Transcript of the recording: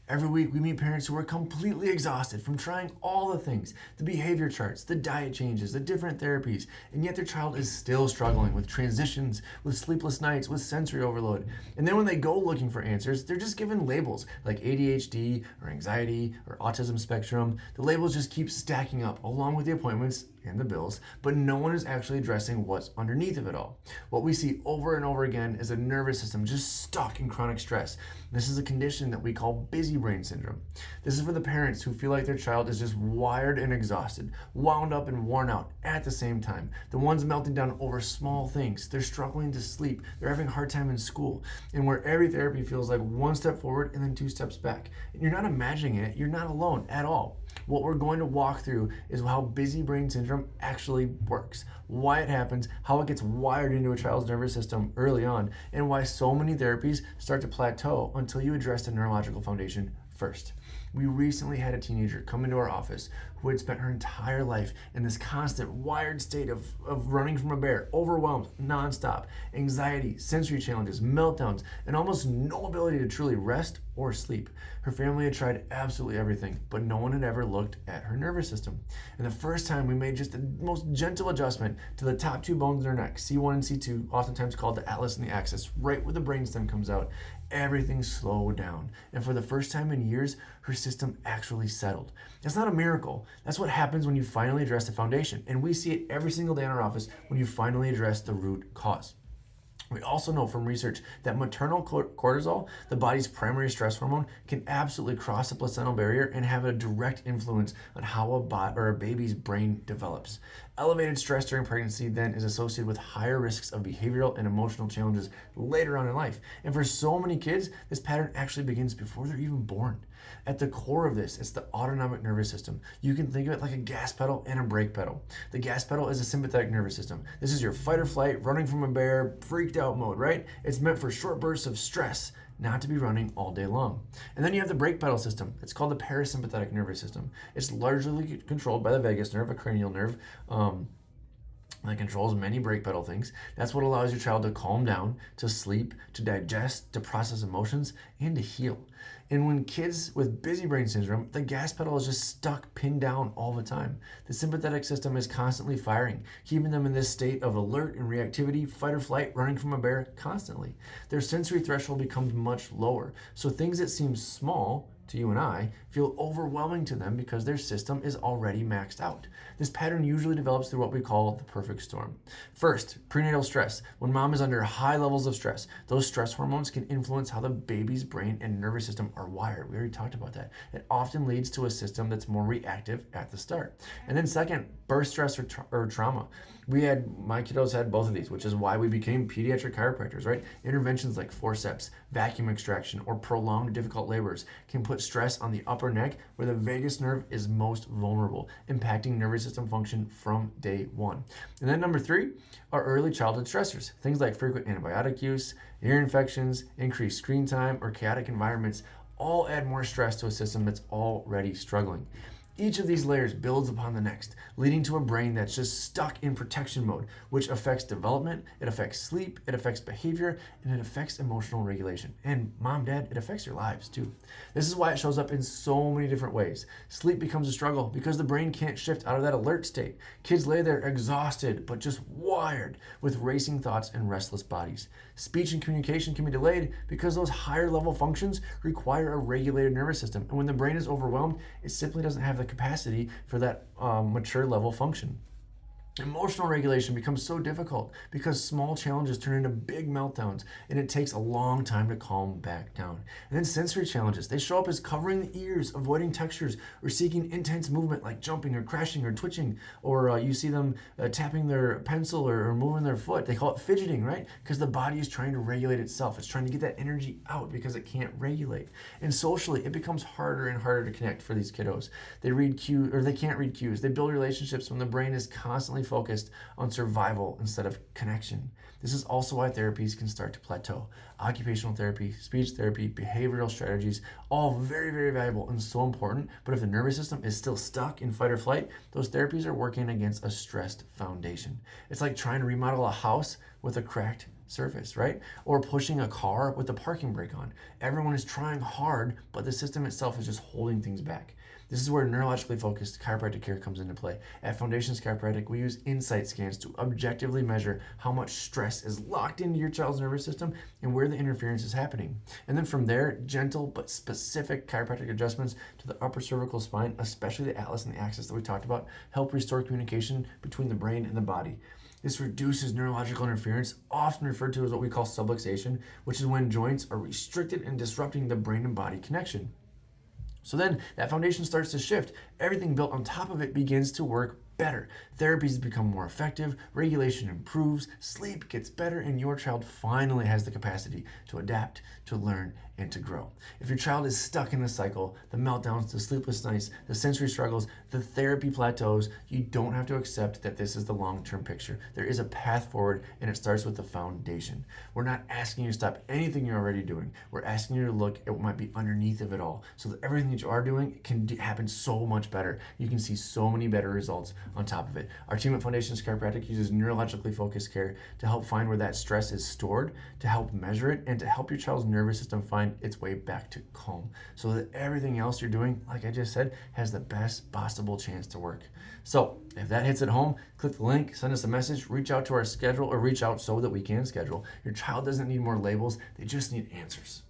Every week, we meet parents who are completely exhausted from trying all the things, the behavior charts, the diet changes, the different therapies, and yet their child is still struggling with transitions, with sleepless nights, with sensory overload. And then when they go looking for answers, they're just given labels like ADHD or anxiety or autism spectrum. The labels just keep stacking up along with the appointments and the bills, but no one is actually addressing what's underneath of it all. What we see over and over again is a nervous system just stuck in chronic stress. This is a condition that we call busy brain syndrome. This is for the parents who feel like their child is just wired and exhausted, wound up and worn out at the same time. The ones melting down over small things. They're struggling to sleep. They're having a hard time in school. And where every therapy feels like one step forward and then two steps back. And you're not imagining it. You're not alone at all. What we're going to walk through is how busy brain syndrome actually works, why it happens, how it gets wired into a child's nervous system early on, and why so many therapies start to plateau until you address the neurological foundation first. We recently had a teenager come into our office who had spent her entire life in this constant wired state of running from a bear, overwhelmed, nonstop, anxiety, sensory challenges, meltdowns, and almost no ability to truly rest or sleep. Her family had tried absolutely everything, but no one had ever looked at her nervous system. And the first time we made just the most gentle adjustment to the top two bones in her neck, C1 and C2, oftentimes called the atlas and the axis, right where the brainstem comes out, everything slowed down. And for the first time in years, her system actually settled. That's not a miracle. That's what happens when you finally address the foundation. And we see it every single day in our office when you finally address the root cause. We also know from research that maternal cortisol, the body's primary stress hormone, can absolutely cross the placental barrier and have a direct influence on how a baby's brain develops. Elevated stress during pregnancy then is associated with higher risks of behavioral and emotional challenges later on in life. And for so many kids, this pattern actually begins before they're even born. At the core of this, it's the autonomic nervous system. You can think of it like a gas pedal and a brake pedal. The gas pedal is a sympathetic nervous system. This is your fight or flight, running from a bear, freaked out mode, right? It's meant for short bursts of stress, not to be running all day long. And then you have the brake pedal system. It's called the parasympathetic nervous system. It's largely controlled by the vagus nerve, a cranial nerve, that controls many brake pedal things. That's what allows your child to calm down, to sleep, to digest, to process emotions, and to heal. And when kids with busy brain syndrome, the gas pedal is just stuck, pinned down all the time. The sympathetic system is constantly firing, keeping them in this state of alert and reactivity, fight or flight, running from a bear constantly. Their sensory threshold becomes much lower. So things that seem small to you and I feel overwhelming to them because their system is already maxed out. This pattern usually develops through what we call the perfect storm. First, prenatal stress. When mom is under high levels of stress, those stress hormones can influence how the baby's brain and nervous system are wired. We already talked about that. It often leads to a system that's more reactive at the start. And then second, birth stress or trauma. My kiddos had both of these, which is why we became pediatric chiropractors, right? Interventions like forceps, vacuum extraction, or prolonged difficult labors can put stress on the upper neck where the vagus nerve is most vulnerable, impacting nervous system function from day one. And then number three are early childhood stressors. Things like frequent antibiotic use, ear infections, increased screen time, or chaotic environments all add more stress to a system that's already struggling. Each of these layers builds upon the next, leading to a brain that's just stuck in protection mode, which affects development, it affects sleep, it affects behavior, and it affects emotional regulation. And mom, dad, it affects your lives too. This is why it shows up in so many different ways. Sleep becomes a struggle because the brain can't shift out of that alert state. Kids lay there exhausted, but just wired with racing thoughts and restless bodies. Speech and communication can be delayed because those higher level functions require a regulated nervous system. And when the brain is overwhelmed, it simply doesn't have the capacity for that mature level function. Emotional regulation becomes so difficult because small challenges turn into big meltdowns and it takes a long time to calm back down. And then sensory challenges, they show up as covering the ears, avoiding textures, or seeking intense movement like jumping or crashing or twitching, or you see them tapping their pencil or moving their foot. They call it fidgeting, right? Because the body is trying to regulate itself. It's trying to get that energy out because it can't regulate. And socially, it becomes harder and harder to connect for these kiddos. They can't read cues. They build relationships when the brain is constantly focused on survival instead of connection. This is also why therapies can start to plateau. Occupational therapy, speech therapy, behavioral strategies, all very, very valuable and so important. But if the nervous system is still stuck in fight or flight, those therapies are working against a stressed foundation. It's like trying to remodel a house with a cracked surface, right? Or pushing a car with the parking brake on. Everyone is trying hard, but the system itself is just holding things back. This is where neurologically focused chiropractic care comes into play. At Foundations Chiropractic, we use insight scans to objectively measure how much stress is locked into your child's nervous system and where the interference is happening. And then from there, gentle but specific chiropractic adjustments to the upper cervical spine, especially the atlas and the axis that we talked about, help restore communication between the brain and the body. This reduces neurological interference, often referred to as what we call subluxation, which is when joints are restricted and disrupting the brain and body connection. So then that foundation starts to shift. Everything built on top of it begins to work better. Therapies become more effective, regulation improves, sleep gets better, and your child finally has the capacity to adapt, to learn, and to grow. If your child is stuck in the cycle, the meltdowns, the sleepless nights, the sensory struggles, the therapy plateaus, you don't have to accept that this is the long-term picture. There is a path forward, and it starts with the foundation. We're not asking you to stop anything you're already doing. We're asking you to look at what might be underneath of it all, so that everything that you are doing can happen so much better. You can see so many better results on top of it. Our team at Foundations Chiropractic uses neurologically focused care to help find where that stress is stored, to help measure it, and to help your child's nervous system find its way back to calm, so that everything else you're doing, like I just said, has the best possible chance to work. So if that hits at home, click the link, send us a message, reach out to our schedule, or reach out so that we can schedule. Your child doesn't need more labels, they just need answers.